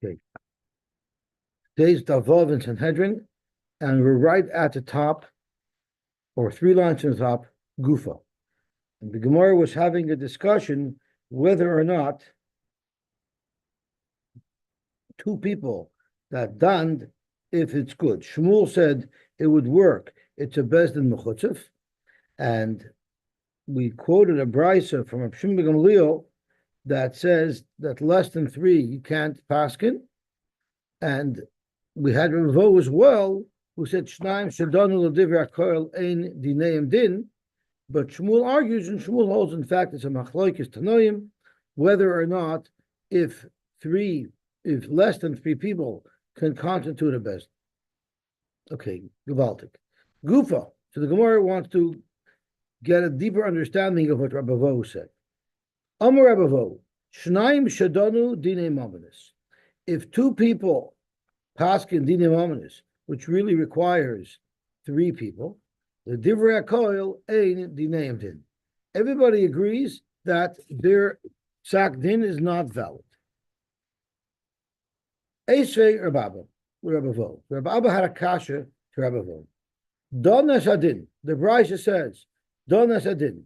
Okay. Today's Davov in Sanhedrin, and we're right at the top, or 3 lines from the top, Gufa. And the Gemara was having a discussion whether or not 2 people that donned, if it's good. Shmuel said it would work. It's a bezdin mechutzef, and we quoted a brisa from Rav Shimon ben Gamliel that says that less than 3 you can't paskin, and we had Ravo as well, who said Shnaim Shadanu L'Divrei HaKoil Ein Dineim Din, but Shmuel argues, and Shmuel holds, in fact, it's a machlokes tanoim, whether or not if less than 3 people can constitute a best. Okay, gewaltig. Gufa. So the Gemara wants to get a deeper understanding of what Rabbi Vo said. Amar Rabbi Vo, Shnaim Shadanu Dinei Mamanis. If 2 people paskin Dinei Mamanis, which really requires 3 people, the Divrei HaKoil Ein Dineim Din. Everybody agrees that their sak din is not valid. Eisvei Rabba Vo. Rabba had a kasha to Rabba Vo. Don Adin. The Brisa says Don Adin,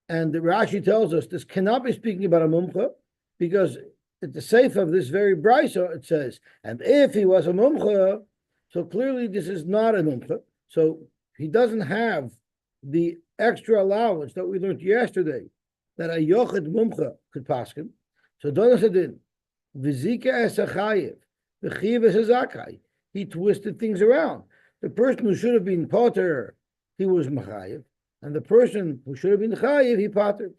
and the Rashi tells us this cannot be speaking about a mumcha, because at the safe of this very Brisa it says, and if he was a mumcha, so clearly this is not a mumcha. So he doesn't have the extra allowance that we learned yesterday that a yochid mumcha could paskin. So Don Adin, v'zika esachayev. He twisted things around. The person who should have been potter, he was machayev, and the person who should have been chayev, he pottered.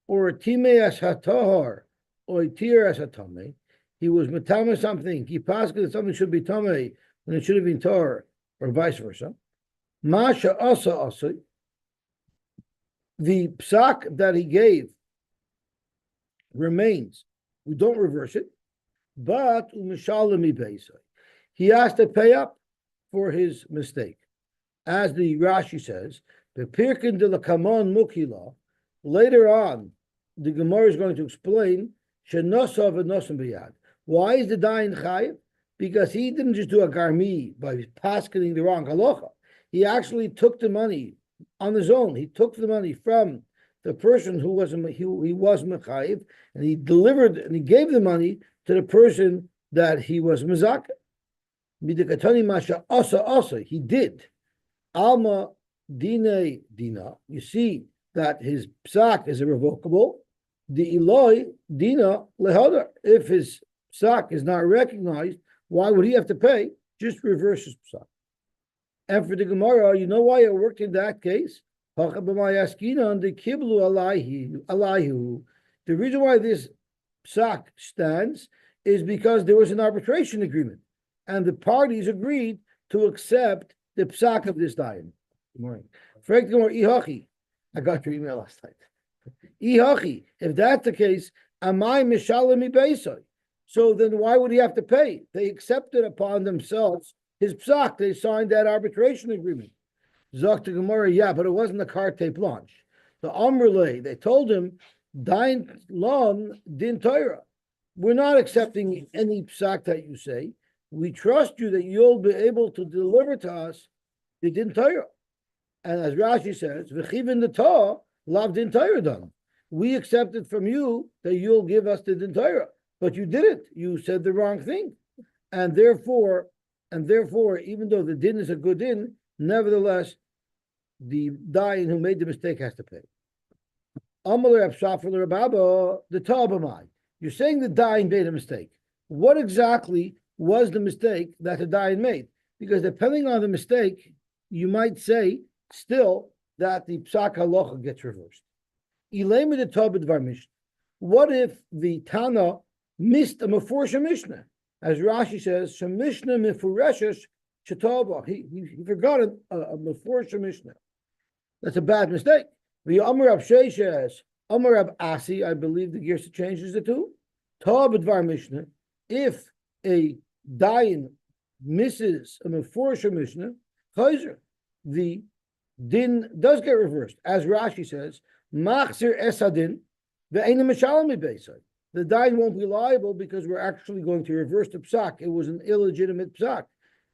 Or timei as hatahar, or tir as hatame, he was matame something. He passed that something should be tame when it should have been tar, or vice versa. Masha asa. The psak that he gave remains. We don't reverse it. But he has to pay up for his mistake. As the Rashi says, the Pirkin de la Kamon Mukila, later on, the Gemara is going to explain Shenosav and Nosam Biyad. Why is the Dayan Chayiv? Because he didn't just do a garmi by paskening the wrong halacha. He actually took the money on his own. He took the money from the person who was Mechayiv, and he delivered and he gave the money to the person that he was mezaka. Midikatani masha asa. He did. Alma dine dina. You see that his psak is irrevocable. The Eloi dina lehoda. If his psak is not recognized, why would he have to pay? Just reverse his psak. And for the Gemara, you know why it worked in that case? The reason why this psak stands is because there was an arbitration agreement, and the parties agreed to accept the psak of this dayan. Good morning. I got your email last night. If that's the case, amai mishalemi beisai. So then why would he have to pay? They accepted upon themselves his psak. They signed that arbitration agreement. Zok to Gemara, yeah, but it wasn't a carte blanche. The Amrle, they told him, Dain Lom Din Torah. We're not accepting any psak that you say. We trust you that you'll be able to deliver to us the Din Torah. And as Rashi says, V'chivin the Torah, lav Din Torah done. We accepted from you that you'll give us the Din Torah, but you didn't. You said the wrong thing. And therefore, even though the din is a good din, nevertheless, the dayan who made the mistake has to pay. The Tabamai. You're saying the dayan made a mistake. What exactly was the mistake that the dayan made? Because depending on the mistake, you might say still that the psak halacha gets reversed. What if the Tana missed a mefursha mishnah? As Rashi says, Shemishna mefureshesh shetaba. He forgot a mefursha mishnah. That's a bad mistake. The Amar Rab Sheishes, Amar Rab Asi, I believe the Girsa changes the two. Tabadvar Mishnah. If a dayan misses a mefursha mishnah, chayzer, the din does get reversed. As Rashi says, Machzir esadin ve'enim mishalami beisai. the dayan won't be liable because we're actually going to reverse the psak. It was an illegitimate psak.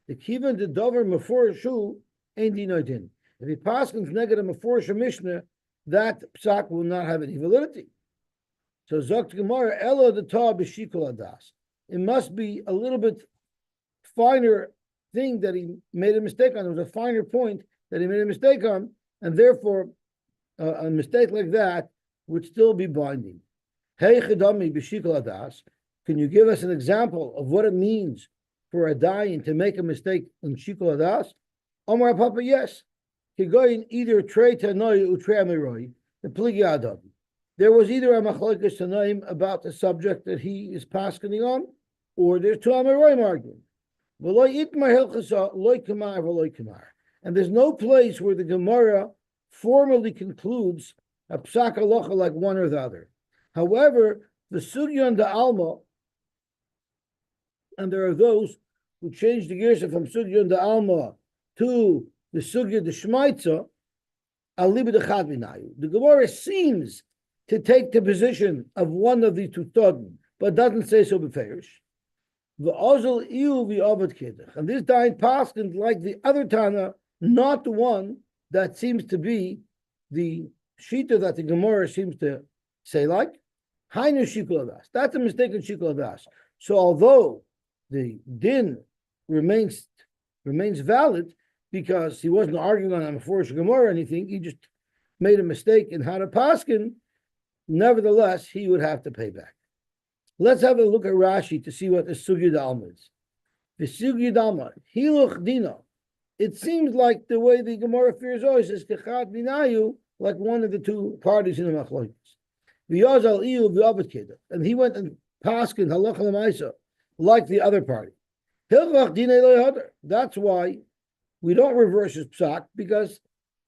The kivan the dover meforishu ain't dinoidin. If he paskins negative meforish mishnah, that psak will not have any validity. So Zokt Gemara Ella the Ta b'shikol adas. It must be a little bit finer thing that he made a mistake on. It was a finer point that he made a mistake on, and therefore a mistake like that would still be binding. Hey chedami b'shikol adas. Can you give us an example of what it means for a dayan to make a mistake in shikol adas? Omar Papa, yes. Kigoyin either trei tanoi utrei amiroi the pligi adam. There was either a machlokes tanaim about the subject that he is paskening on, or there's two amiroi arguing. And there's no place where the Gemara formally concludes a psak halacha like one or the other. However, the sugya the alma, and there are those who change the gears from sugya the alma to the sugya the shmaitza, alibi the chadminayu. The Gemara seems to take the position of one of the two todden, but doesn't say so beferish. The ozil iu v'avad kiddush, and this dayan paskin like the other Tana, not the one that seems to be the shita that the Gemara seems to say like hainu shikol adas. That's a mistake in shikol adas. So although the din remains valid because he wasn't arguing on a meforish Gemara or anything, he just made a mistake in how to paskin. Nevertheless, he would have to pay back. Let's have a look at Rashi to see what the Sugya Dalma is. The Sugya Dalma, Hiluch Dino. It seems like the way the Gemara fears always is Kechat Binayu, like one of the two parties in the Machlokes. V'yazal Iyu v'avet Keda. And he went and paskin Halacha L'maisa, like the other party. Hilchach Dinei Lo Yadar. That's why we don't reverse his psak, because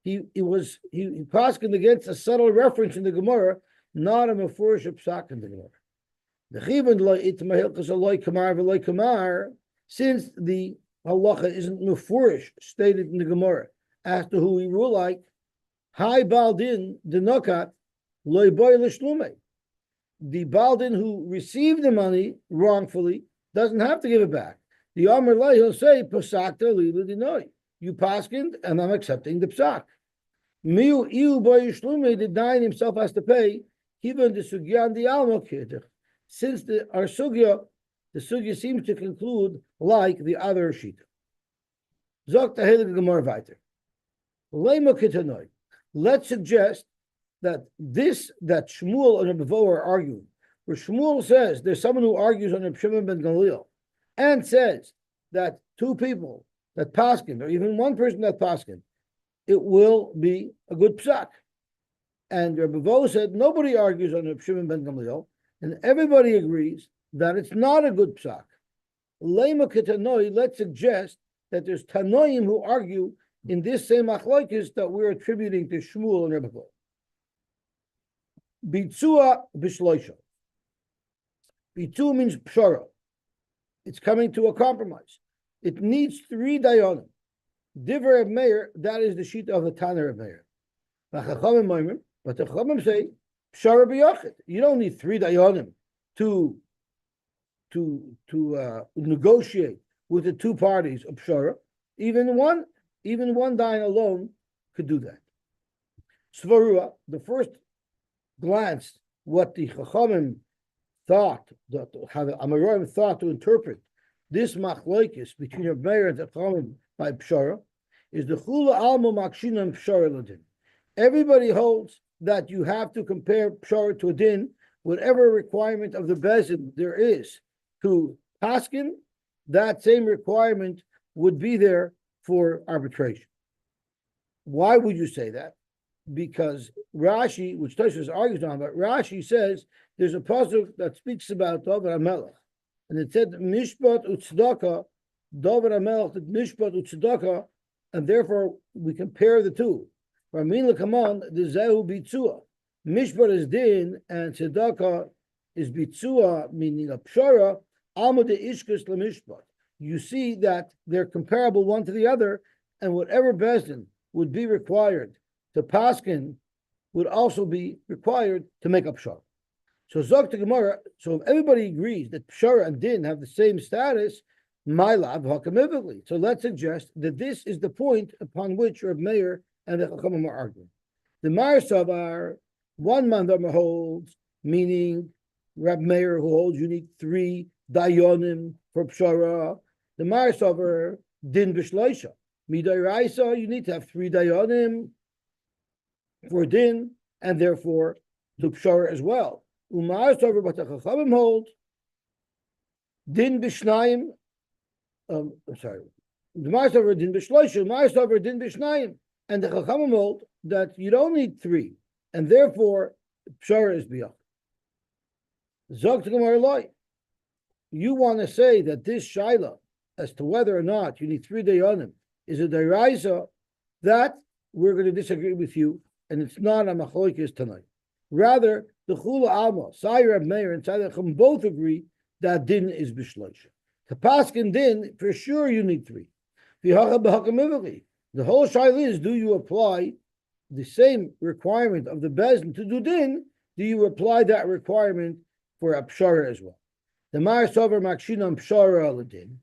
he paskined against a subtle reference in the Gemara, not a mefurish psak in the Gemara. Since the halacha isn't mefurish stated in the Gemara as to who he rule like, Hai Baldin denokat loy boy l'shlume. The Baldin who received the money wrongfully doesn't have to give it back. The Amr Lai, he'll say, Pasakta lilu dinoi. You paskind, and I'm accepting the psak. Miu iu boy l'shlume, the dayan himself has to pay, even the sugya and the alma kiddush. Since the sugya seems to conclude like the other shita. Zok tahelig gemar weiter. Lema kitanoi. Let's suggest that Shmuel and Rebbe are arguing, where Shmuel says there's someone who argues on Reb Shimon ben Gamliel and says that two people that paskin, or even one person that paskin, it will be a good psak. And Rebbe said nobody argues on Reb Shimon ben Gamliel, and everybody agrees that it's not a good psak. Lema ketanoi, let's suggest that there's tanoim who argue in this same machlokes that we're attributing to Shmuel and Rebbe. Bitzua b'shloisha. Bitzua means pshara. It's coming to a compromise. It needs 3 dayanim. Divrei of Meir, that is the shita of the Tanner of Meir. But the Chachamim say pshara b'yachid. You don't need 3 dayanim to negotiate with the two parties of pshara. Even one dayan alone could do that. Svarua, the first glance, what the Chachamim thought, how the Amoraim thought to interpret this machlokes between Reb Meir and the Chachamim by pshara, is the chula alma makshinam pshara ladin. Everybody holds that you have to compare pshara to a din, whatever requirement of the bezin there is to paskin, that same requirement would be there for arbitration. Why would you say that? Because Rashi, which Tosfos argues on, but Rashi says there's a pasuk that speaks about David HaMelech, and it said Mishpat u'tzedakah, David HaMelech did Mishpat u'tzedakah, and therefore we compare the two. Ramin l'kaman the zehu bitzua. Mishpat is din and tzedakah is bitzua, meaning a pshara. Alma de ishkus lemishpat. You see that they're comparable one to the other, and whatever bezdin would be required to paskin would also be required to make up pshara. So Zok to Gemara. So if everybody agrees that Pshara and Din have the same status, my lav hakamivitly. So let's suggest that this is the point upon which Reb Meir and the Chachamim are arguing. The Mar Savar, one mandama holds, meaning Reb Meir who holds you need 3 dayonim for Pshara. The Mar Savar Din b'shloisha. Midairaisa, you need to have 3 dayonim for Din, and therefore the Pshara as well. Umar Savar, but the Chachamim hold Din b'shnayim. I'm sorry. The Mar Savar Din b'shloisha, Mar Savar Din b'shnayim, and the Chachamim hold that you don't need 3, and therefore Pshara is biyach. Zok to Gemara loy. You want to say that this shaila as to whether or not you need 3 dayanim is a deraisa, that we're going to disagree with you, and it's not a machlokes tonight. Rather, the Chula Alma, Sai Reb Meir and Sai Chum both agree that Din is b'shloisha. To paskin Din, for sure you need 3. The whole shaila is, do you apply the same requirement of the Bezdin to do Din? Do you apply that requirement for a Pshara as well? The Mar Sover Makshinam Pshara Aladin.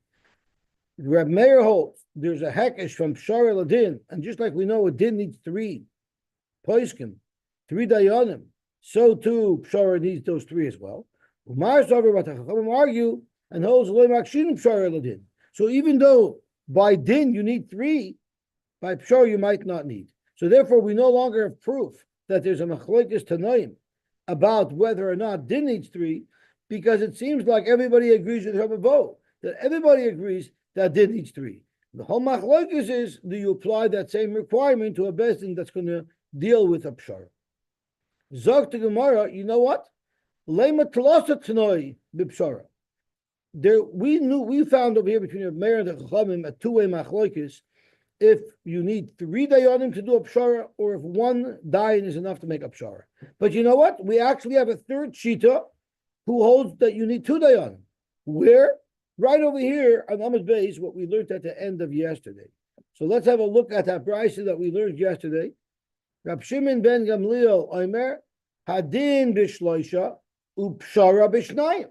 Reb Meir holds there's a hekesh from Pshara Aladin, and just like we know a Din needs 3 Poiskim, 3 Dayanim, so too Pshara needs those 3 as well. Mar Sover, but the Chachamim argue and holds Lo Makshinam Pshara Aladin. So even though by Din you need 3, by Pshara you might not need. So therefore we no longer have proof that there's a machlokes tanoim about whether or not Din needs 3, because it seems like everybody agrees with Rabbi Bo, that everybody agrees that Din needs 3. The whole machlokes is, do you apply that same requirement to a Bezdin that's going to deal with a Pshara? Zog to Gemara, you know what? Lema tlosa tnoi b'Pshara. There, we found over here between Reb Meir and the Chachamim a 2-way machlokes, if you need 3 dayanim to do a Pshara, or if 1 dayan is enough to make a Pshara. But you know what? We actually have a third shita who holds that you need 2 dayanim. Where? Right over here on Amud Beis, what we learned at the end of yesterday. So let's have a look at that brisa that we learned yesterday. Rab Shimon ben Gamliel Omer Hadin b'shloisha u'pshara b'shnayim.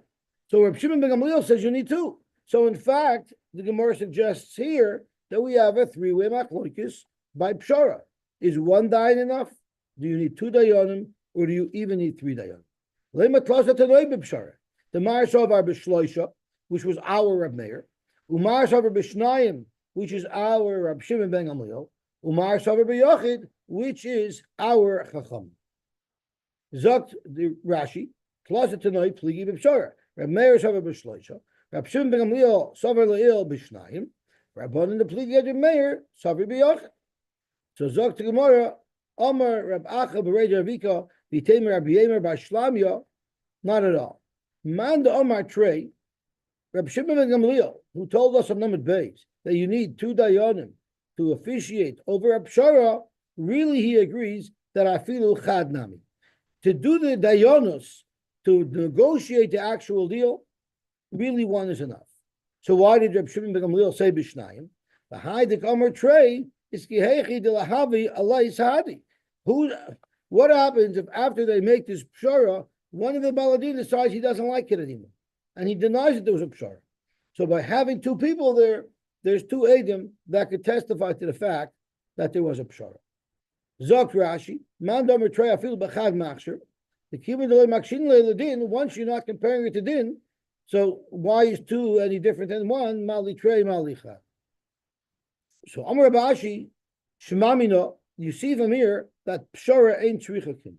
So Rab Shimon ben Gamliel says you need 2. So in fact, the Gemara suggests here that we have a 3-way machlokes by Pshara. Is 1 dayan enough? Do you need 2 dayanim, or do you even need 3 dayanim? Lema tlosa tanoy b'Pshara. The Mar Sovar b'shloisha, which was our Reb Meir, Umar Sovar b'shnayim, which is our Rab Shimon ben Gamliel, Umar Sovar b'yochid, which is our Chacham. Zokt the Rashi, tlosa tanoy pligi b'Pshara. Reb Meir Sovar b'shloisha, Rab Shimon ben Gamliel Sovar le'il b'shnayim, Rabban the pligi of Meir Sovar b'yochid. So Zokt the Gemara, Omar Rab Acha b'Rei Ravika v'Temer Rab Yemer b'Shlamya, not at all. Man the Omar Trey, Rab Shimon ben Gamliel, who told us on Namad Beis that you need 2 dayanim to officiate over a Pshara, really he agrees that afilu chad nami. To do the dayanos, to negotiate the actual deal, really 1 is enough. So why did Rab Shimon ben Gamliel say b'shnayim? The Haidik Omar Trey is kihechi de lahavi alay sahadi. What happens if after they make this Pshara, one of the Baladin decides he doesn't like it anymore, and he denies that there was a Pshara? So by having 2 people there, there's 2 Eidim that could testify to the fact that there was a Pshara. Zok Rashi, Man Domer Trey Afil B'Chad Machshir, the Kibbutz Delay Makshin Le'Ledin, once you're not comparing it to Din, so why is 2 any different than 1? Mali Trey, Mali Chad. So Amar Abashi, Shemamino, you see from here that Pshara ain't Shrichakim.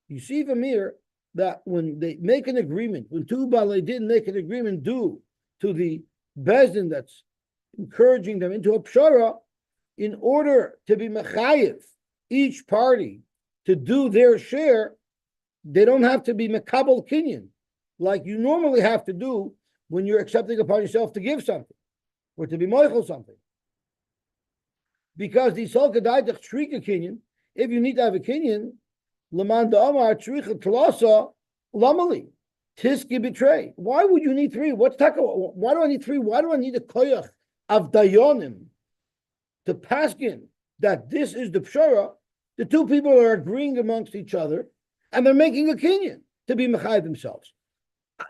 You see from here that when they make an agreement, when 2 Balei didn't make an agreement due to the Bezdin that's encouraging them into a Pshara, in order to be Mechayev, each party to do their share, they don't have to be Mekabel Kinyan, like you normally have to do when you're accepting upon yourself to give something, or to be Moichel something. Because the Sol Kedaitach Shrika Kinyan, if you need to have a Kinyan, Laman Da'amar Shrika Tlasa Lamali, Tiski betray. Why would you need 3? What's taka? Why do I need 3? Why do I need a koyach of Dayonim to paskin that this is the Pshara? The 2 people are agreeing amongst each other, and they're making a Kinyan. to be mechayiv themselves.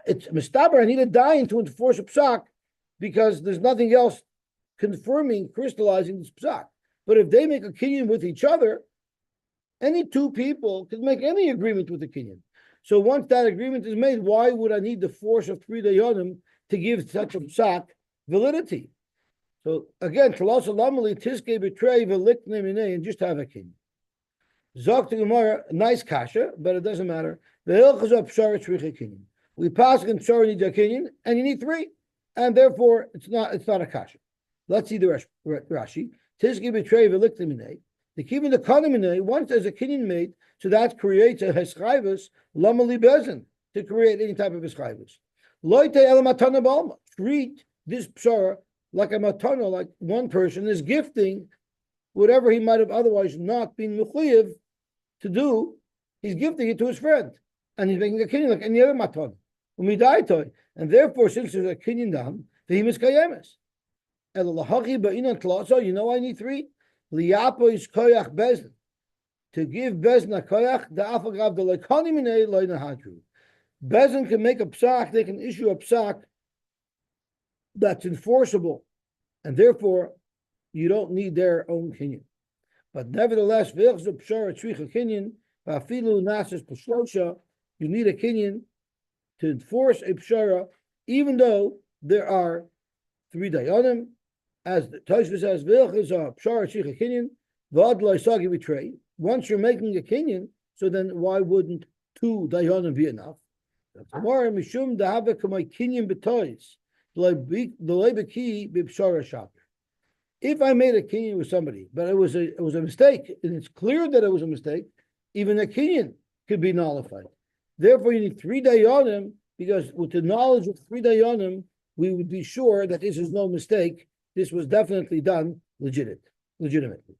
It's mistaber. I need a dayan to enforce a psak because there's nothing else confirming, crystallizing this psak. But if they make a kinyan with each other, any two people can make any agreement with the kinyan. So once that agreement is made, why would I need the force of 3 dayanim to give such a psak validity? So again, tiske betray and just have a kinyan. Zok to Gemara, nice kasha, but it doesn't matter. The hilchos of pshara tzricha kinyan. We pass in pshara need a kinyan, and you need 3, and therefore it's not a kasha. Let's see the Rashi. Tiske betray v'liknei. The kivin the kanimine, once there's a kinyan made, so that creates a heschayvus lamali bezin to create any type of heschayvus. Loite el matana balma. Treat this pshara like a matana, like one person is gifting whatever he might have otherwise not been mechuyev to do. He's gifting it to his friend, and he's making a kinyan like any other matana. And therefore, since there's a kinyan dam, the him is kayemes. El lahachi ba'inan tlaso. You know I need 3. Liyapo is koyach bezin. To give bezin a koyach, the afagav the lekani minei loy nahadru. Bezin can make a psak, they can issue a psak that's enforceable, and therefore you don't need their own kinyan. But nevertheless, v'ilchz pshara tzricha kinyan, v'afilu nasis p'shlosha, you need a kinyan to enforce a pshara, even though there are 3 dayanim. As the Tosfos says, v'ilchz pshara tzricha kinyan, v'ad lo isagi betray. Once you're making a kinyan, so then why wouldn't 2 dayanim be enough? More mishum dahava kamay kinyan b'tois, l'leibeki b'pshara shaper. If I made a kinyan with somebody, but it was a mistake, and it's clear that it was a mistake, even a kinyan could be nullified. Therefore, you need 3 dayanim, because with the knowledge of 3 dayanim, we would be sure that this is no mistake. This was definitely done legitimately.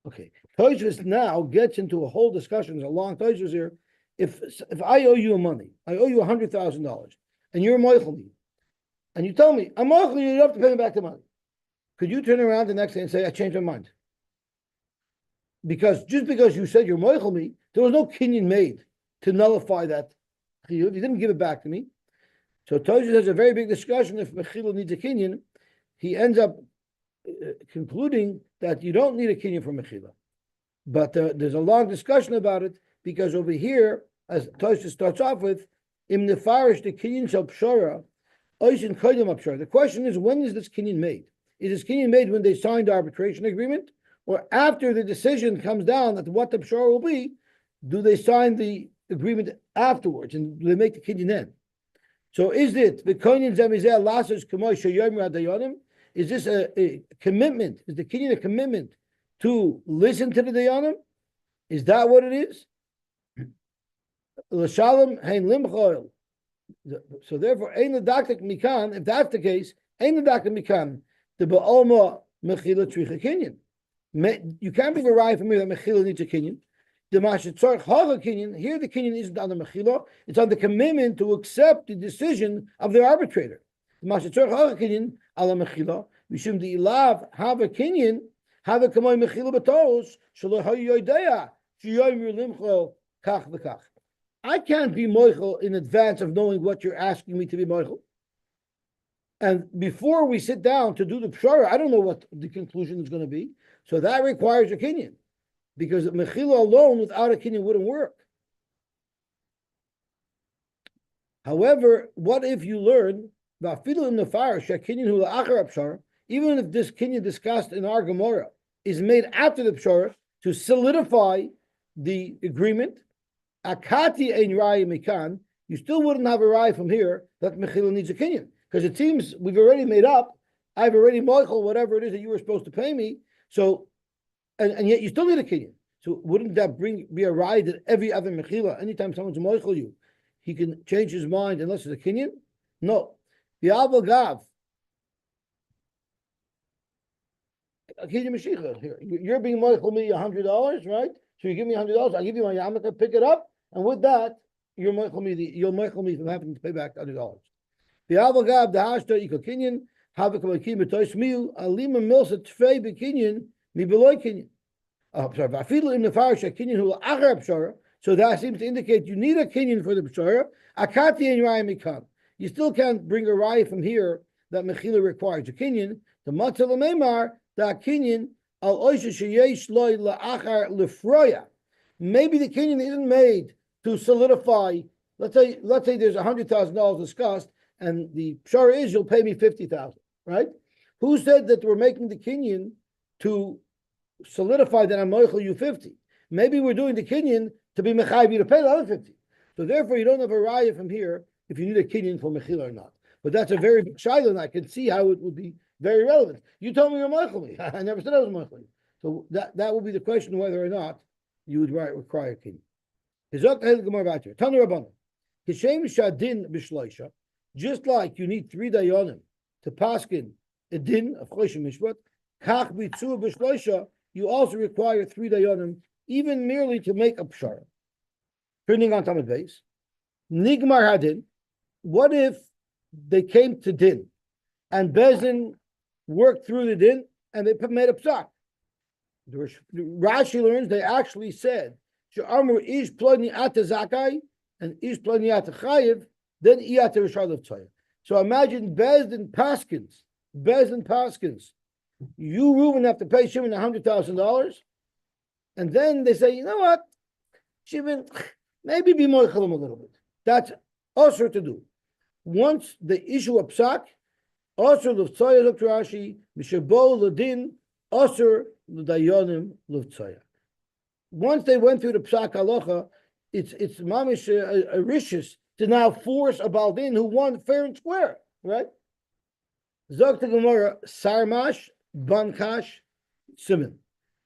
Okay. Tosfos now gets into a whole discussion. There's a long Tosfos here. If I owe you money, I owe you $100,000, and you're moichel me, and you tell me I'm moichel you, you don't have to pay me back the money. Could you turn around the next day and say I changed my mind? Because just because you said you're moichel me, there was no kinyan made to nullify that. You didn't give it back to me. So Tosfos has a very big discussion. If mechila needs a kinyan, he ends up concluding that you don't need a kinyan for mechila. But there's a long discussion about it, because over here, as Tosfos starts off with, im nefarish the kinyan shel pshara, oisin koydem pshara. The question is, when is this kinyan made? Is this kinyan made when they signed the arbitration agreement, or after the decision comes down that what the pshara will be? Do they sign the agreement afterwards, and do they make the kinyan then? So is it the kinyan zemizeh lasas k'moy sheyomer adayonim? Is this a commitment? Is the kinyan a commitment to listen to the dayanim? Is that what it is? L'shalom hein limchoil. So therefore, ein l'daktik mikan. If that's the case, ein l'daktik mikan. The ba'alma mechila tzricha kinyan. You can't be derived from me that mechila needs a kinyan. The mashitzarch haga kinyan. Here, the kinyan isn't on the mechila; it's on the commitment to accept the decision of the arbitrator. The mashitzarch haga kinyan ala mechila. Mishum di ilav have a kinyan. Have a kamoy mechila batos. Shelo hayoydeya shiyomer limchol kach v'kach. I can't be moichel in advance of knowing what you're asking me to be moichel. And before we sit down to do the pshara, I don't know what the conclusion is going to be. So that requires a kinyan, because mechila alone without a kinyan wouldn't work. However, what if you learn even if this kinyan discussed in our Gemara is made after the pshara to solidify the agreement? Akati ein raya mikan, you still wouldn't have a raya from here that mechila needs a kinyan, because it seems we've already made up. I've already moichel whatever it is that you were supposed to pay me. So, and yet you still need a kinyan. So wouldn't that be a raya that every other mechila, anytime someone's moichel you, he can change his mind unless it's a kinyan? No. The gav. You're being moichel me $100, right? So you give me $100, I give you my yarmulke, pick it up, and with that, you'll moichel me from having to pay back $100. The avagav the hashta iko kinyan havakabakim betois miu alima milsa tfei bekinyan mi beloy kinyan. Sorry, vafilu in the farish kinyan hu achar pshara. So that seems to indicate you need a kinyan for the pshara. Akati and raya mikam. You still can't bring a raya from here that mechila requires a kinyan. The matzah lememar that kinyan al oisha sheyesh loy laachar lefroya. Maybe the kinyan isn't made to solidify. Let's say there's $100,000 discussed, and the pshara is you'll pay me $50,000, right? Who said that we're making the kinyan to solidify that I'm moichel you 50? Maybe we're doing the kinyan to be mechayiv you to pay the other 50. So therefore, you don't have a raya from here if you need a kinyan for mechila or not. But that's a very big shayla, and I can see how it would be very relevant. You told me you're moichel me. I never said I was moichel you. So that would be the question whether or not you would require a kinyan. Just like you need 3 dayanim to paskin a din of choshim mishpat, kach bitzu b'shloisha, you also require 3 dayanim, even merely to make a pshara. Turning on Tamid Beis, nigmar hadin. What if they came to din, and Bezin worked through the din, and they made a psak? Rashi learns they actually said she'amru ish ploni ata zakai and ish ploni ata chayiv, then iyata rishad of tzayah. So imagine Bezdin Paskins. You, Reuben, have to pay Shimon $100,000, and then they say, you know what, Shimon, maybe be moichelim a little bit. That's also to do. Once they issue a psak, also l'vtzayah look to Rashi, mishabol l'din, also l'dayonim l'vtzayah. Once they went through the psak halacha, it's mamish a rishis to now force a baldin who won fair and square, right? Zok the Gemara, sarmash, bankash, simon.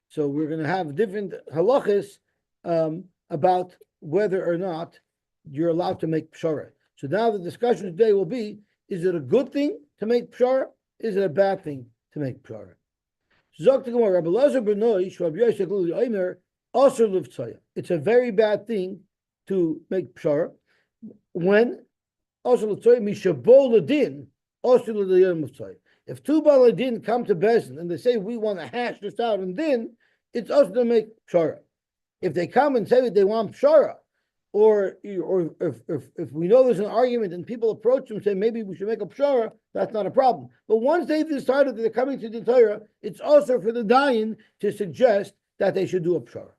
So we're going to have different halachas about whether or not you're allowed to make pshara. So now the discussion today will be, is it a good thing to make pshara? Is it a bad thing to make pshara? Zok the Gemara, Rabbi Lazar b'noi, Rabbi Yosy gluli omer, asur l'vtzaya. It's a very bad thing to make pshara. When asur l'vtzaya, mishabol l'din, asur l'dayan l'vtzaya. If 2 baladin come to Bezin and they say we want to hash this out, and then it's us to make pshara. If they come and say that they want pshara, or if we know there's an argument and people approach them and say maybe we should make a pshara, that's not a problem. But once they've decided that they're coming to the Torah, it's also for the dayan to suggest that they should do a pshara.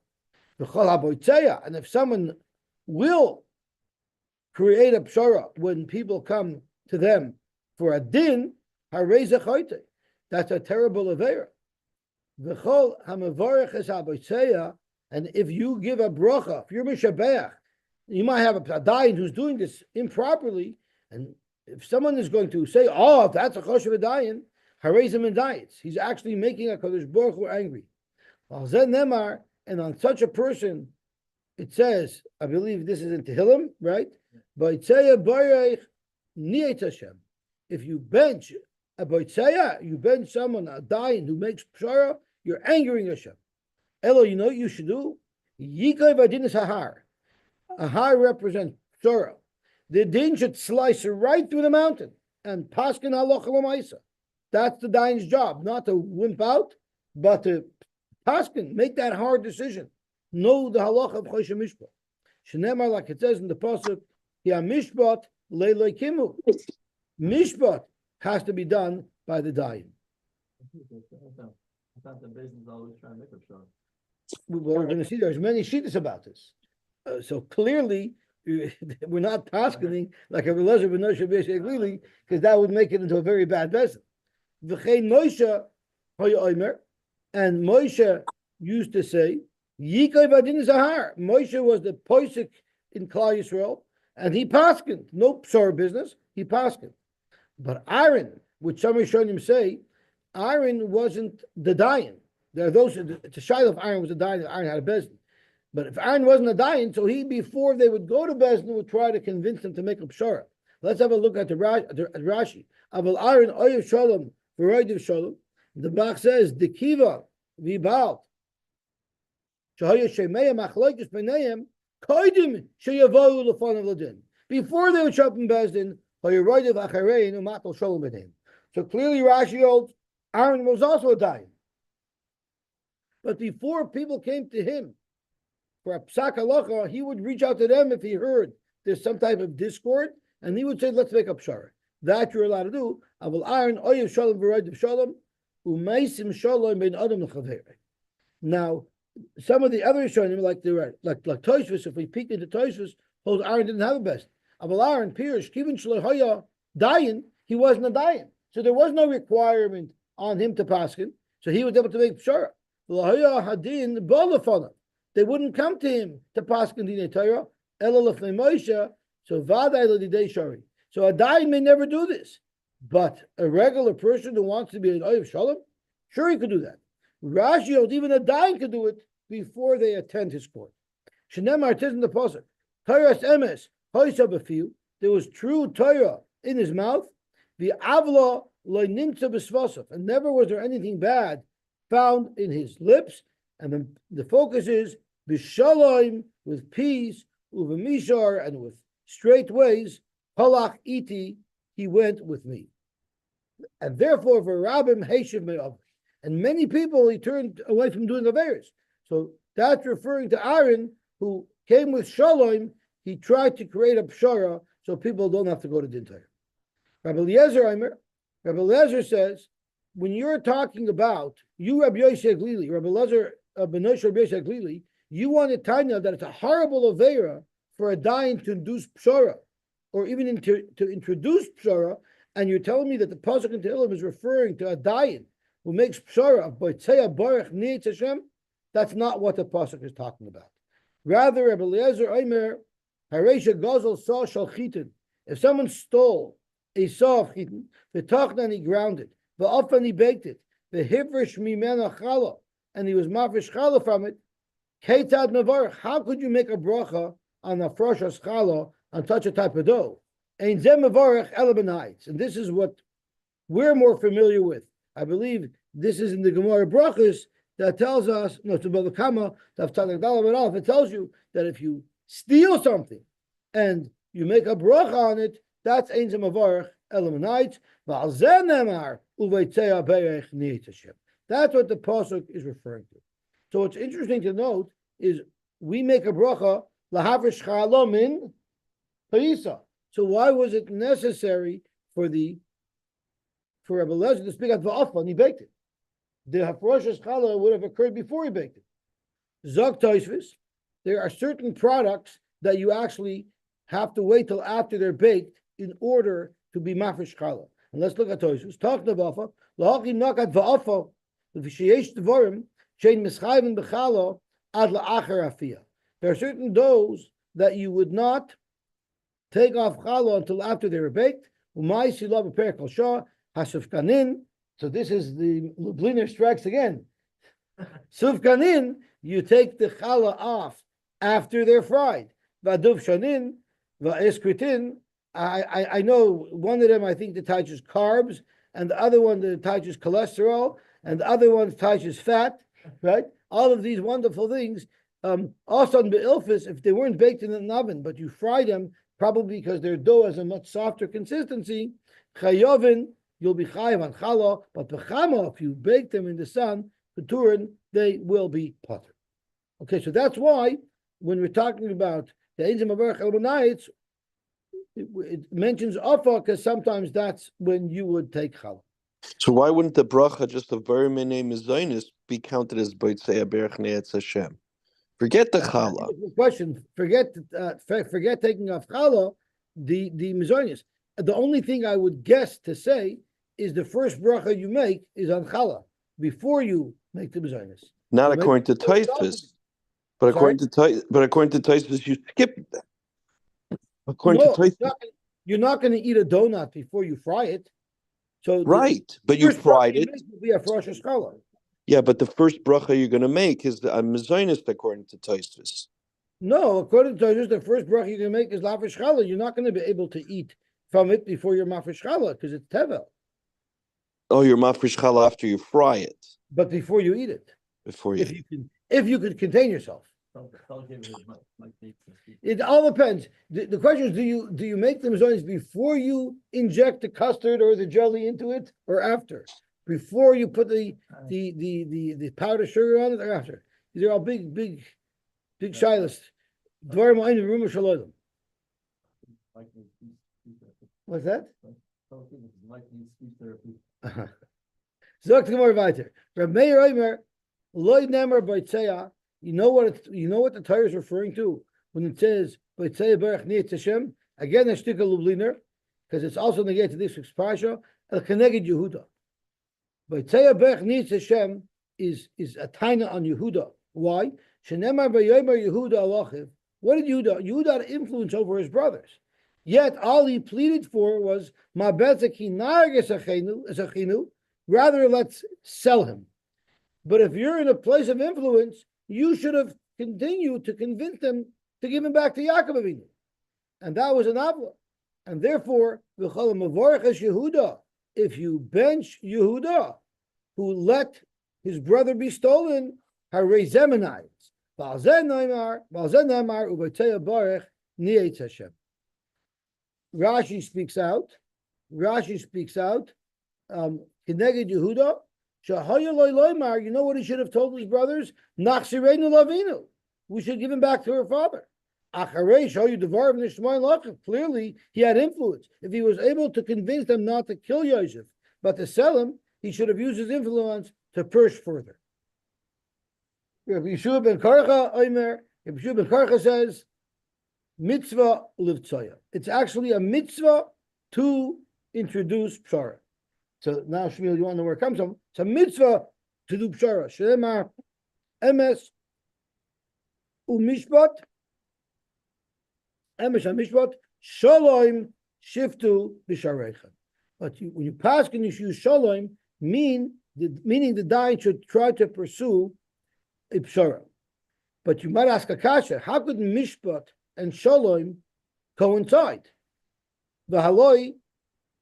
And if someone will create a pshara when people come to them for a din, that's a terrible avera. And if you give a bracha, if you're mishabeach, you might have a dayan who's doing this improperly, and if someone is going to say, "Oh, if that's a choshev dayan," hareizim and dayits, he's actually making a Kadosh Baruch Hu angry. And on such a person, it says, I believe this is in Tehillim, right? If you bench a boitzeya, you bench someone, a dayan who makes pshara, you're angering Hashem. Elo, you know what you should do? Yikay v'adin is hahar. A har represents pshara. The din should slice right through the mountain and paskin halacha l'maisa. That's the dayan's job, not to wimp out, but to paskin, make that hard decision. Know the halacha of choshev mishpat. Shneimar, like it says in the pasuk, ya mishpat leiloi kimu. Mishpat has to be done by the dayan. I thought the business always trying to make a pshara. Well, we're going to see there's many shittas about this. So clearly, we're not paskening like a Lezer b'Noshe b'Yosy because that would make it into a very bad business. V'chein Moshe hoya omer, and Moshe used to say, Yikay v'adin zahar. Moshe was the posik in Klal Yisrael, and he paskened. No pshar business, he paskened. But Aaron, which some Rishonim say, Aaron wasn't the dayan. There are those. It's a shayla if Aaron was a dayan. Aaron had a bezin. But if Aaron wasn't a dayan, so he, before they would go to bezin, would try to convince them to make a pshara. Let's have a look at the Rashi. Aval Aaron oyev shalom v'roidiv shalom. The Bach says the kiva v'bal shahaya shemeya machloikis b'neim koidim sheyavoyu l'fanav l'din. Before they would show up in bezin, hoyeroidiv acharein u'matal shalom b'neim. So clearly Rashi holds Aaron was also a dayan. But before people came to him for a psak halacha, he would reach out to them if he heard there's some type of discord, and he would say, let's make a pshara. That you're allowed to do. Avol iron oyev shalom v'roidev shalom umeisim shalom ben adam l'chaverei. Now, some of the other Rishonim, like Tosfos, if we peek into Tosfos, holds Aaron didn't have a best. Avol Aaron Pirush Kivin Shlohoya Dayan, he wasn't a Dayan, so there was no requirement on him to paskin. So he was able to make pshara. L'hoya hadin bolafana. They wouldn't come to him to paskin dinei Torah. Ela lefnei Moshe. So vaday l'didei shari. So a Dayan may never do this, but a regular person who wants to be an oyev shalom, sure he could do that. Rashi, even a Dayan could do it before they attend his court. Shenemar tis in the pasuk. Torah's emes hoisa b'fiu. There was true Torah in his mouth. The avla lo nimtza b'svasav, and never was there anything bad found in his lips. And then the focus is b'shalom, with peace, uv'mishar, and with straight ways. Halach iti, he went with me. And therefore, for Rabbim Heishiv me'av. And many people he turned away from doing Averis. So that's referring to Aaron, who came with Shalom. He tried to create a pshara so people don't have to go to Din Torah. Rabbi Eliezer says, when you're talking about you, Rabbi Yosy Glili, Rabbi Eliezer Benosh Rabbi Yosy Glili, you want to tell you that it's a horrible Avera for a dayan to induce pshara, or even to introduce pshara, and you're telling me that the pasuk in Tehillim is referring to a dayan who makes pshara of Boitzeya Baruch Neitz Hashem. That's not what the pasuk is talking about. Rather, Rabbi Eliezer Omer, Haresha Gazel saw Shalchitin. If someone stole a saw of chitin, the tachna, and he ground it, the often he baked it, the hivrish mimena chala, and he was mafresh chala from it. Keitad mevarach. How could you make a bracha on a froshes chala on such a type of dough? Ein zeh mevarach elabenites, and this is what we're more familiar with. I believe this is in the Gemara Brachos that tells us, no, to Babakama, it tells you that if you steal something and you make a bracha on it, that's ein zeh mevarach elabenites. That's what the pasuk is referring to. So what's interesting to note is we make a bracha lahavrish chala min payisa. So why was it necessary for Rabbi Eliezer to speak at va'af when he baked it? The hafroshes chala would have occurred before he baked it. Zog Tosfos, there are certain products that you actually have to wait till after they're baked in order to be mafresh chala. And let's look at Tosfos. Talk Navafa, lahachim nakat va'afa, v'sheyesh dvarim shein mischayvin b'chala ad la'achar afiyah. There are certain doughs that you would not take off challah until after they were baked. Umay silah b'perek al shah hasufkanin. So this is the Lubliner strikes again. Sufkanin, you take the challah off after they're fried. V'aduv shanin, v'eskritin. I know one of them, I think, that touches carbs, and the other one that touches cholesterol, and the other one touches fat, right? All of these wonderful things. Also on be'ilfis, if they weren't baked in an oven, but you fry them, probably because their dough has a much softer consistency, chayovin, you'll be chayav on challah, but bechama, if you bake them in the sun, keturin, they will be potter. Okay, so that's why when we're talking about the Ein Zeh Mevarach Elabenites, it mentions Afa because sometimes that's when you would take challah. So why wouldn't the bracha just of very name is Zionist be counted as Boitzeya Baruch Neitz Hashem? Forget the challah. Question. Forget taking off challah. The mizonis. The only thing I would guess to say is the first bracha you make is on challah before you make the mizonis. Not according to Tosfos, but according to Tosfos, you skip that. According to Tosfos, you're not going to eat a donut before you fry it. So right, but you fried it. Will be a fresh challah. Yeah, but the first bracha you're going to make is a mezonist according to Tosfos. No, according to Tosfos, the first bracha you're going to make is lafish challah. You're not going to be able to eat from it before you're mafresh challah because it's tevel. Oh, you're mafresh challah after you fry it, but before you eat it. Before you, if you could contain yourself. It all depends. The question is, do you make the mizonis before you inject the custard or the jelly into it, or after? Before you put the powdered sugar on it, or after? These are all big Big Shilas. Dvarim Ha'inu Rumah Shalom. Mike needs speech therapy. What's that? Tell people Mike needs speech therapy. Zok Gemara weiter. Reb Meir Omer, Loi Nemer Baitzea. You know what the Torah is referring to when it says Baitzea Berach Niyat Hashem. Again, a shtika lubliner, because it's also negated to this week's parsha. El Keneged Yehuda. Baitzea Berach Niyat Hashem is a taina on Yehuda. Why? Shenemar Bayomer Yehuda Alachiv. What did Yehuda? Yehuda had influence over his brothers. Yet all he pleaded for was Ma'betzeki Narges Achinu. Rather, let's sell him. But if you're in a place of influence, you should have continued to convince them to give him back to Yaakov Avinu. And that was an avla. And therefore, Yehuda, if you bench Yehuda, who let his brother be stolen, Rashi speaks out. Keneged Yehuda, you know what he should have told his brothers? Nachsirenu lavinu. We should give him back to her father. Clearly, he had influence. If he was able to convince them not to kill Yosef, but to sell him, he should have used his influence to push further. Yeshua ben Karcha says, mitzvah livtzoya. It's actually a mitzvah to introduce pshara. So now, Shmuel, you want to know where it comes from? It's a mitzvah to do pshara. Shemar emes umishpat emes hamishpat shalom shiftu b'sharecha. But when you pass and you use shalom, meaning the dying should try to pursue a pshara. But you might ask a kasha, how could mishpat and shalom coincide? The haloi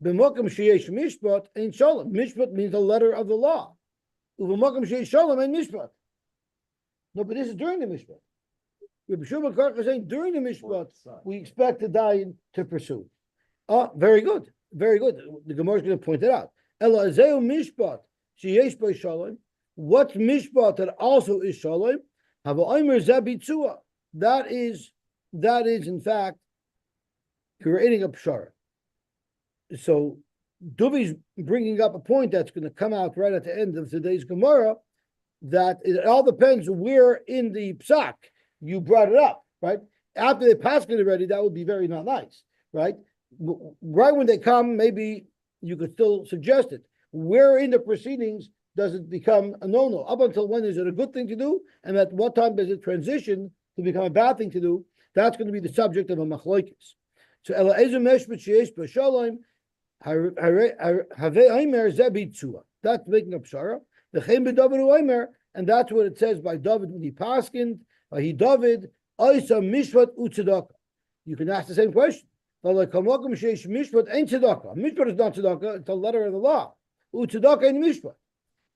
b'mokum sheyesh mishpat and shalom. Mishpat means the letter of the law. U'b'mokum sheyesh shalom and mishpat. No, but this is during the mishpat. Rabbi Shimon Karka is saying during the mishpat we expect the dying to pursue. Oh, very good, very good. The Gemara is going to point it out. Ela azeu mishpat sheyesh by shalom. What's mishpat that also is shalom? That is in fact creating a pshara. So Duvi's bringing up a point that's going to come out right at the end of today's Gemara, that it all depends where in the psak you brought it up, right? After they passed it already, that would be very not nice, right? Right when they come, maybe you could still suggest it. Where in the proceedings does it become a no-no? Up until when is it a good thing to do? And at what time does it transition to become a bad thing to do? That's going to be the subject of a machloikis. So, Ela ezu meshpat sheyesh b'shalom, have Aimer zebitzua. That's making a pshara. The Chem b'David Aimer, and that's what it says by David when he paskined. He David Oisa mishpat u'tzedakah. You can ask the same question. Mishpat ain't tzedakah. Mishpat is not tzedakah. It's a letter of the law. U'tzedakah ain't mishpat.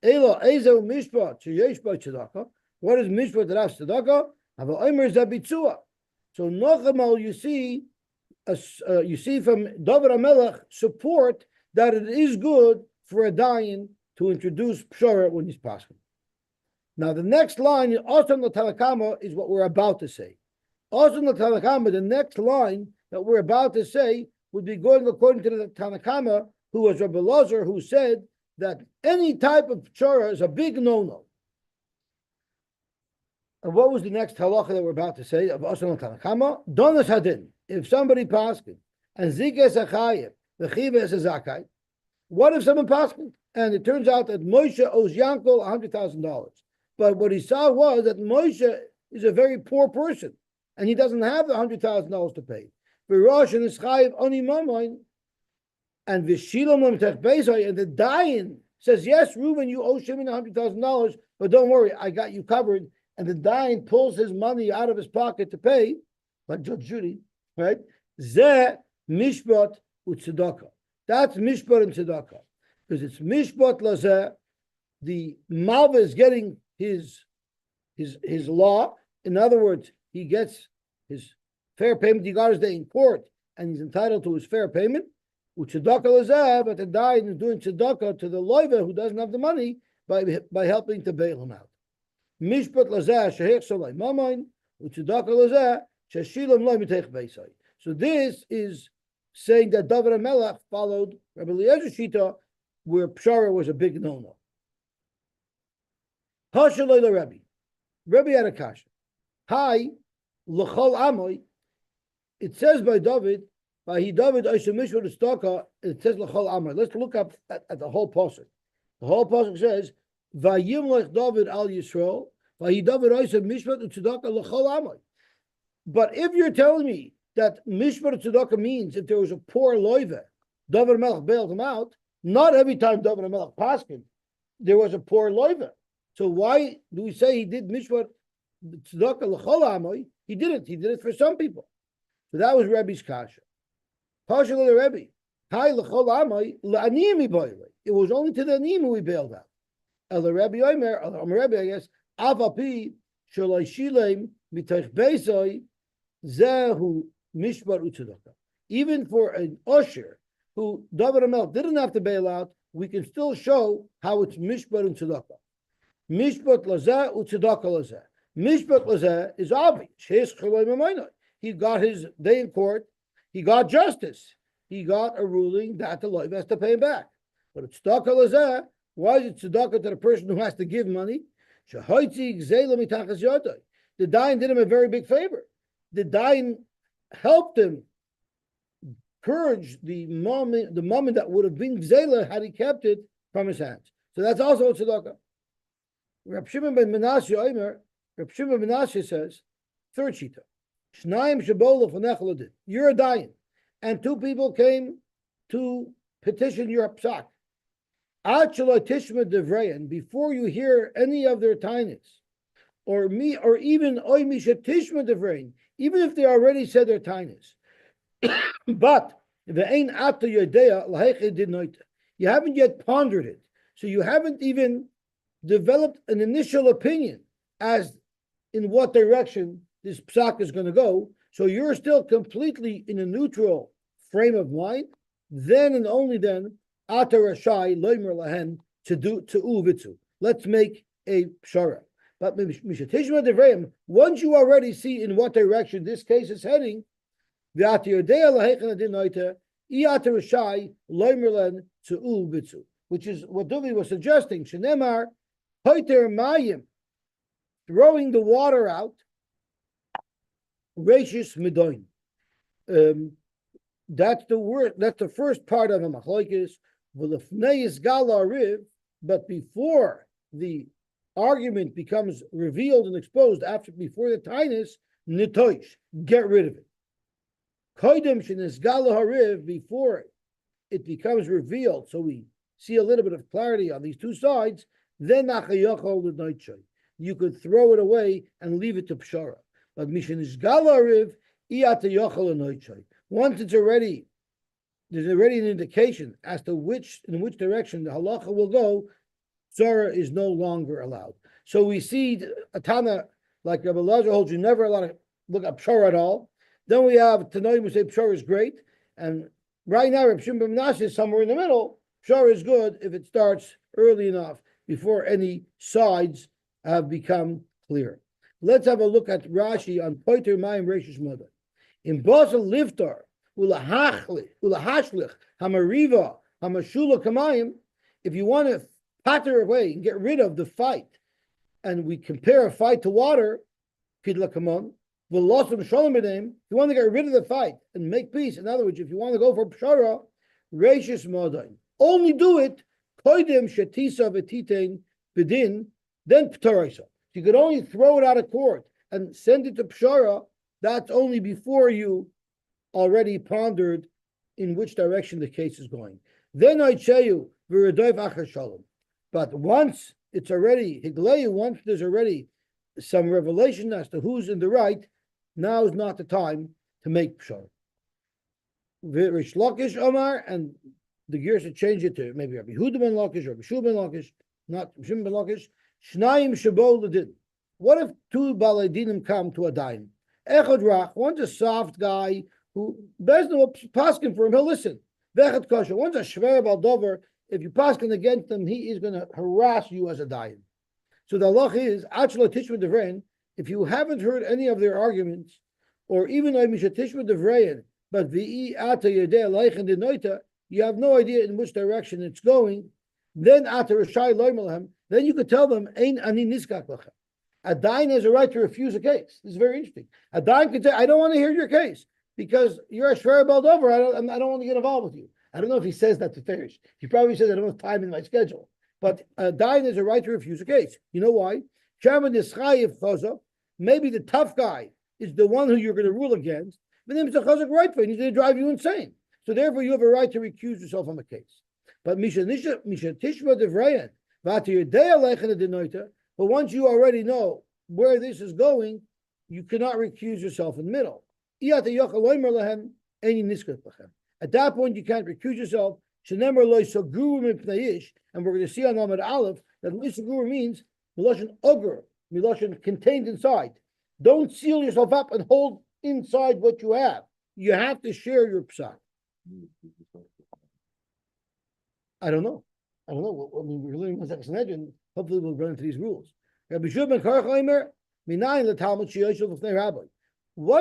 Ela ezo mishpat sheyesh by tzedakah. What is mishpat that has tzedakah? Have Aimer zebitzua. So Nochamal, you see from David HaMelech support that it is good for a dayan to introduce pshara when he's passing. Now the next line, Osam L'Talakama, is what we're about to say. Osam L'Talakama, the next line that we're about to say would be going according to the Tanakama, who was Rabbi Lazar, who said that any type of pshara is a big no-no. And what was the next halacha that we're about to say of Osam L'Talakama? Donas Hadin. If somebody paskin and zikes achayev, the chiva is a zakai. What if someone paskin and it turns out that Moshe owes Yankel $100,000, but what he saw was that Moshe is a very poor person and he doesn't have the $100,000 to pay. V'rosh and ischayev oni mamoin, and v'shilam lemtech bezai, and the dayan says, yes, Reuben, you owe Shimon $100,000, but don't worry, I got you covered. And the dayan pulls his money out of his pocket to pay, like Judge Judy. Right? Zeh mishpat u'tzedakah. That's mishpat and tzedakah. Because it's mishpat lazeh. The malva is getting his law. In other words, he gets his fair payment. He got his day in court, and he's entitled to his fair payment. U'tzedakah lazeh, but the dayan is doing tzedakah to the loiva who doesn't have the money by helping to bail him out. Mishpat lazeh shehech solay mamayin. u'tzedakah lazeh sheshilam lo mitech beisai. So this is saying that David HaMelech followed Rabbi Eliezer Shita, where Pshara was a big no-no. Hashalei Rabbi. Rabbi had a kasha. Hi, l'chol amoy. It says by David, by he David Oishamish with the it says l'chol amoy. Let's look up at the whole pasuk. The whole pasuk says, "Vayimlech David al Yisrael, vayi David Oishamish with tzedakah l'chol amoy." But if you're telling me that mishpat tzedakah means if there was a poor loive, David HaMelech bailed him out. Not every time David HaMelech paskin, there was a poor loive. So why do we say he did mishpat tzedakah l'chol amoy? He didn't. He did it for some people. So that was Rebbe's kasha. Kasha le Rebbe. Hi l'chol amoy la'aniyim iboyle. It was only to the aniyim we bailed out. El Rebbe Omer, Rebbe, I guess, avapi shalai shilem mitach beisai zehu mishpat u'tzedakah. Even for an usher who David HaMelech didn't have to bail out, we can still show how it's mishpat u'tzedakah. Mishpat lazeh u'tzedakah lazeh. Mishpat lazeh is obvious. He got his day in court. He got justice. He got a ruling that the loiv has to pay him back. But it's tzedakah lazeh. Why is it tzedakah to the person who has to give money? The dayan did him a very big favor. The dayan helped him purge the moment that would have been gzela had he kept it from his hands. So that's also a tzedakah. Reb Shimon ben Menashe Omer, Reb Shimon ben Menashe says, third shita, Shnayim shebolu fanech l'din. You're a dayan, and two people came to petition your psak. Ad shelo tishma devrein, before you hear any of their tainis, or even oy misha tishma devrein, even if they already said their tainis. But ve'ein ata yodea l'heiche did noita. You haven't yet pondered it, so you haven't even developed an initial opinion as in what direction this psak is going to go. So you're still completely in a neutral frame of mind. Then and only then, ata rashai loimer lahen to uvitzu. Let's make a pshara. But mishatishma devreim, once you already see in what direction this case is heading, which is what Duvi was suggesting. Shenemar hoiter mayim, throwing the water out. Rashis medoin. That's the word. That's the first part of a machlokes. V'lefnei gala riv, but before the argument becomes revealed and exposed, before the tainus nitoish, get rid of it. Koidem shenisgala hariv, before it becomes revealed, so we see a little bit of clarity on these two sides. Then you could throw it away and leave it to pshara. But mishenisgala hariv iyata yochel anoichay. Once it's already, there's already an indication as to in which direction the halacha will go. Zara is no longer allowed. So we see a Tana like Rabbi Elazar holds you never allowed to look at pshara at all. Then we have Tanoim who say pshara is great, and right now Reb Shimon ben Menashe is somewhere in the middle. Pshara is good if it starts early enough before any sides have become clear. Let's have a look at Rashi on Poiter Mayim Reishis Mother. In Basel Liftar ulahashlich hamariva hamashula kamayim. If you want to patter away and get rid of the fight, and we compare a fight to water, kidla kamon. If you want to get rid of the fight and make peace, in other words, if you want to go for pshara, reishis modain, only do it koidem shetisa v'titein b'din, then p'taraisa. You could only throw it out of court and send it to pshara. That's only before you already pondered in which direction the case is going. Then I tell you v'redoiv achar shalom. But once it's already higleyu, once there's already some revelation as to who's in the right, now is not the time to make pshara. Rish Lakish Omar, and the gears should change it to maybe Rabbi Yehuda ben Lakish or Rabbi Shua ben Lakish, not Shimon ben Lakish. Shnayim Shabol Ladin. What if two Baladinim come to a daim? Echad Rach, one's a soft guy who Bezdin will paskin for him, he'll listen. Vechad Kosher, one's a Shver Baldover, if you paskin against him, he is going to harass you as a daim. So the halach is, Achla Tishma Devrein, if you haven't heard any of their arguments, or even Mishatishma Devrayan, but Vi'i Ata Yedeh Leichen Denoita, you have no idea in which direction it's going, then Ata Rashai Loimelhem, then you could tell them, Ein Ani Niskak Lachem. A dayan has a right to refuse a case. This is very interesting. A dayan could say, I don't want to hear your case because you're a shver over. I don't want to get involved with you. I don't know if he says that to Farish. He probably says I don't have time in my schedule. But a dayan has a right to refuse a case. You know why? Maybe the tough guy is the one who you're going to rule against, but then it's a chazak right for you. He's going to drive you insane. So therefore, you have a right to recuse yourself from a case. But Misha Tishma Devrayan, but once you already know where this is going, you cannot recuse yourself in the middle. At that point, you can't recuse yourself. And we're going to see on Amud Aleph that Loisagur means Miloshin Ugur, Miloshin contained inside. Don't seal yourself up and hold inside what you have. You have to share your psak. I don't know. I mean, we're learning on Sanhedrin. Hopefully, we'll run into these rules. What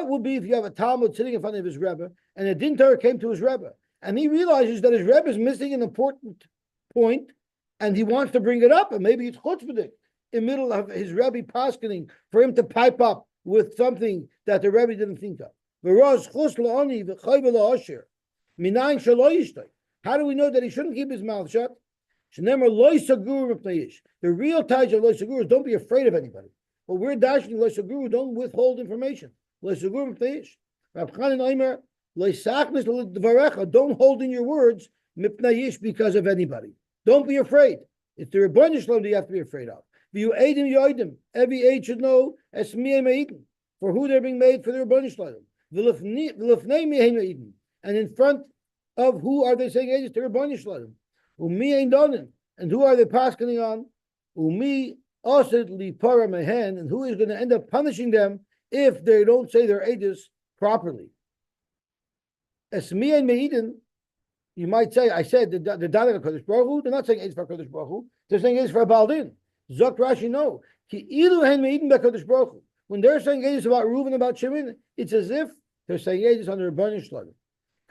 would be if you have a Talmud sitting in front of his Rebbe, and a Din Torah came to his Rebbe, and he realizes that his Rebbe is missing an important point, and he wants to bring it up, and maybe it's chutzpahdik in the middle of his Rebbe paskening for him to pipe up with something that the Rebbe didn't think of. How do we know that he shouldn't keep his mouth shut? The real ties of loy sagur is don't be afraid of anybody. But we're dashing loy sagur, don't withhold information. Loy sagur mipneish. Don't hold in your words mipneish because of anybody. Don't be afraid. It's the Rebbeinu Shalom that you have to be afraid of. Every age should know for who they're being made for the Rebbeinu Shalom. And in front of who are they saying ages to Rebbeinu Shalom? And who are they paskening on? Umi osid li para mehen, and who is going to end up punishing them if they don't say their ages properly? Esmi and Meidin, you might say, I said the Dalit Kodesh Baruch Hu, they're not saying ages for Kodesh Baruch Hu, they're saying ages for Baldin. Zok Rashi, no. Ki ilu hen Meidin be Kodesh Baruch Hu. When they're saying ages about Reuven, about Shimon, it's as if they're saying ages on the Rebbeinu Shalom.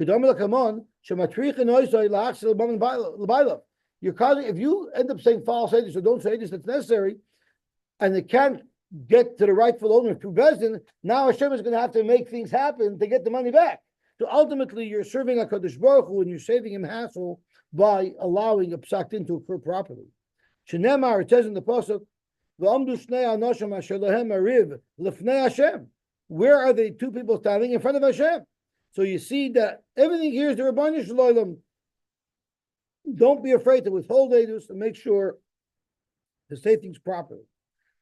Kedom l'kamon shematrich and oisai la'achsel l'bailov. You're causing, if you end up saying false ages, so don't say this that's necessary, and it can't get to the rightful owner through Bezdin, now Hashem is going to have to make things happen to get the money back. So ultimately, you're serving a Kadosh Baruch Hu and you're saving him hassle by allowing a psak din to occur properly. Shenemar, it says in the pasuk, "V'amdu shnei anoshim asher lahem ariv lefnei Hashem." Where are the two people standing in front of Hashem? So you see that everything here is the Rebbeinu Shalom. Don't be afraid to withhold edus and make sure to say things properly.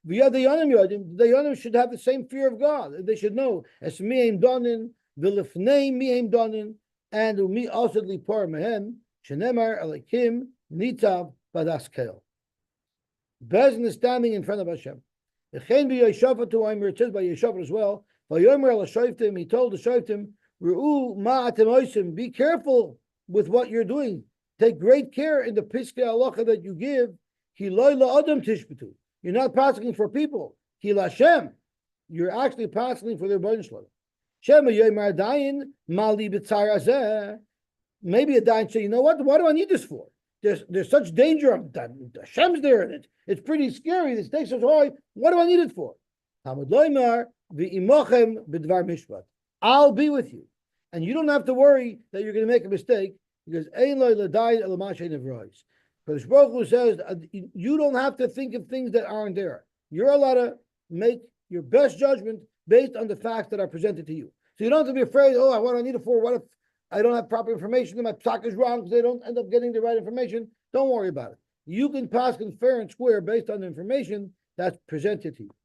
The Yonim should have the same fear of God. They should know as mi'im donin, v'lefnei mi'im donin, and umi asad lipar mehem, shenemar alakim nitav badaskel. Bezin is standing in front of Hashem. It says by Yeshafat as well. He told the Shoftim, be careful with what you're doing. Take great care in the Piskei Halacha that you give. You're not passing for people. You're actually passing for their Rebbeinu Shalom. Maybe a dayan say, you know what? What do I need this for? There's such danger of that. Hashem's there in it. It's pretty scary. This takes us high. What do I need it for? I'll be with you. And you don't have to worry that you're going to make a mistake because Kodesh Baruch Hu says you don't have to think of things that aren't there. You're allowed to make your best judgment based on the facts that are presented to you. So you don't have to be afraid, what do I need it for? What if I don't have proper information and my psak is wrong because they don't end up getting the right information? Don't worry about it. You can pass fair and square based on the information that's presented to you.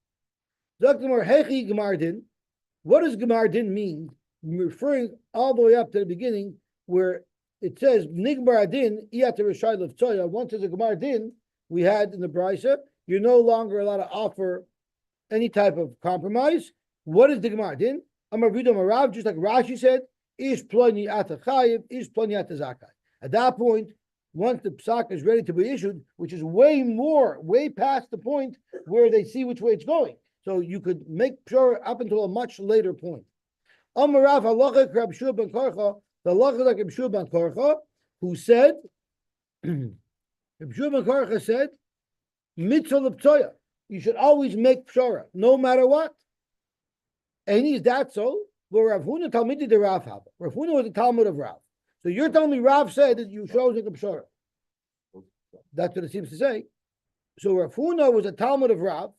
What does Gemar Din mean? Referring all the way up to the beginning where it says Nigmar Adin Iyat Rishai Levtzoya. Once there's a Gemar Din we had in the Brisa, you're no longer allowed to offer any type of compromise. What is the Gemar Din? Amar Vidam Arav, just like Rashi said, Ish Ploni Ata Chayiv, Ish Ploni Ata Zakai. At that point, once the psak is ready to be issued, which is way past the point where they see which way it's going. So you could make pshara up until a much later point. Amarav halacha Reb Shua ben Korcha, the halacha like Reb Shua ben Korcha, who said, Reb Shua ben Korcha said, mitzvah l'ptoya. You should always make pshara, no matter what. And is that so? Well, Rav Huna Talmidi de Rav Haba. Rav Huna was the Talmud of Rav. So you're telling me Rav said that you should always make a pshara. That's what it seems to say. So Rav Huna was a Talmud of Rav,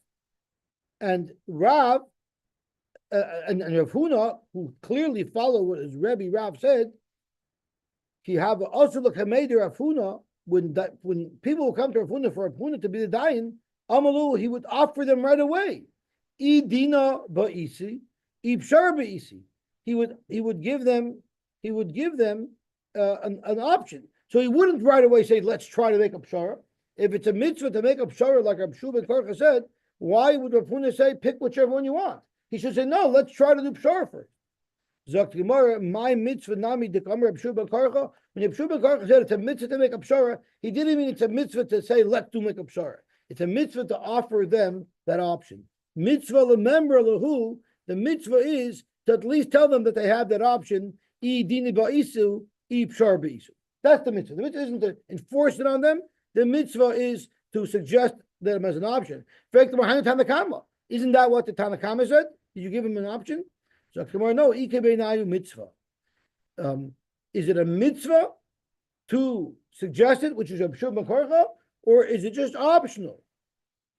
and Rav, and Rav Huna, who clearly followed what his Rebbe Rav said, he have also look Hamed Rav Huna, when people will come to Rav Huna for Rav Huna to be the dayan, Amalu, he would offer them right away. I dina ba'isi, I pshara ba'isi. He would give them an option. So he wouldn't right away say, let's try to make a pshara. If it's a mitzvah to make a pshara, like Reb Shua ben Korcha said, why would Rav Huna say, pick whichever one you want? He should say, no, let's try to do pshara first. Zok Gemara, my mitzvah nami dekam Reb Shua ben Korcha. When Reb Shua ben Korcha said it's a mitzvah to make a pshara, he didn't mean it's a mitzvah to say, let's do make a pshara. It's a mitzvah to offer them that option. Mitzvah lemember lahu, the mitzvah is to at least tell them that they have that option, I dini ba'isu, I pshara ba'isu. That's the mitzvah. The mitzvah isn't to enforce it on them. The mitzvah is to suggest them as an option. Isn't that what the Tanakama said? Did you give him an option? So no, mitzvah. Is it a mitzvah to suggest it, which is a Shub Makarcha, or is it just optional?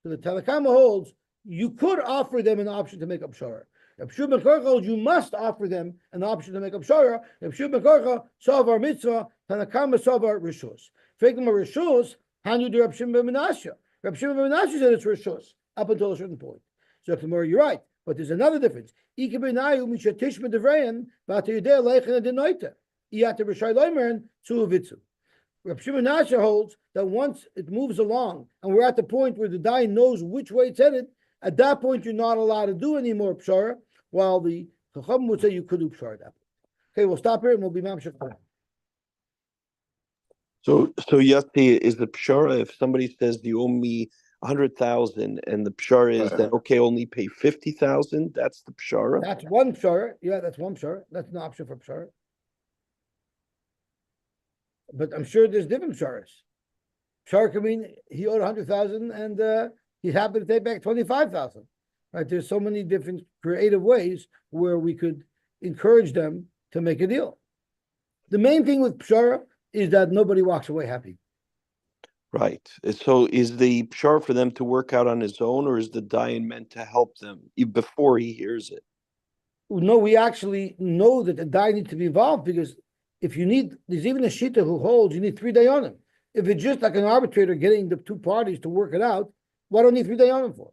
So the Tanakama holds you could offer them an option to make up pshara. If Shub Makarcha holds you must offer them an option to make up pshara. If Shub Makarcha savar mitzvah, Tanakama savar rishus. Faking a rishus, hanu de Reb Shimon ben Menashe. Reb Shimon ben Menashe said it's rishus up until a certain point. So Gemara, you're right, but there's another difference. Ikebenayu mishatish medevrein v'atayudei leichen adenoita. Iyate b'shai loimern tzuuvitzu. Reb Shimon ben Menashe holds that once it moves along and we're at the point where the dayan knows which way it's headed, at that point you're not allowed to do any more pshara, while the Chacham would say you could do pshara at that point. Okay, we'll stop here and we'll be mamshech. So Yosy, is the pshara if somebody says you owe me 100,000 and the pshara is that okay, only pay 50,000? That's the pshara. That's one pshara. Yeah, that's one pshara. That's an option for pshara. But I'm sure there's different psharas. Pshara can mean he owed 100,000 and he's happy to take back 25,000. Right? There's so many different creative ways where we could encourage them to make a deal. The main thing with pshara is that nobody walks away happy. Right. So is the pshara for them to work out on his own, or is the dayan meant to help them before he hears it? No, we actually know that the dayan needs to be involved, because if you need, there's even a shita who holds you need 3 dayanim. If it's just like an arbitrator getting the two parties to work it out, what do you need 3 dayanim for?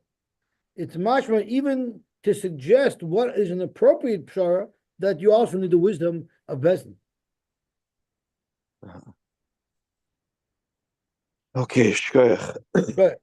It's mashma even to suggest what is an appropriate pshara, that you also need the wisdom of Bezdin. Okay, shkoyach. But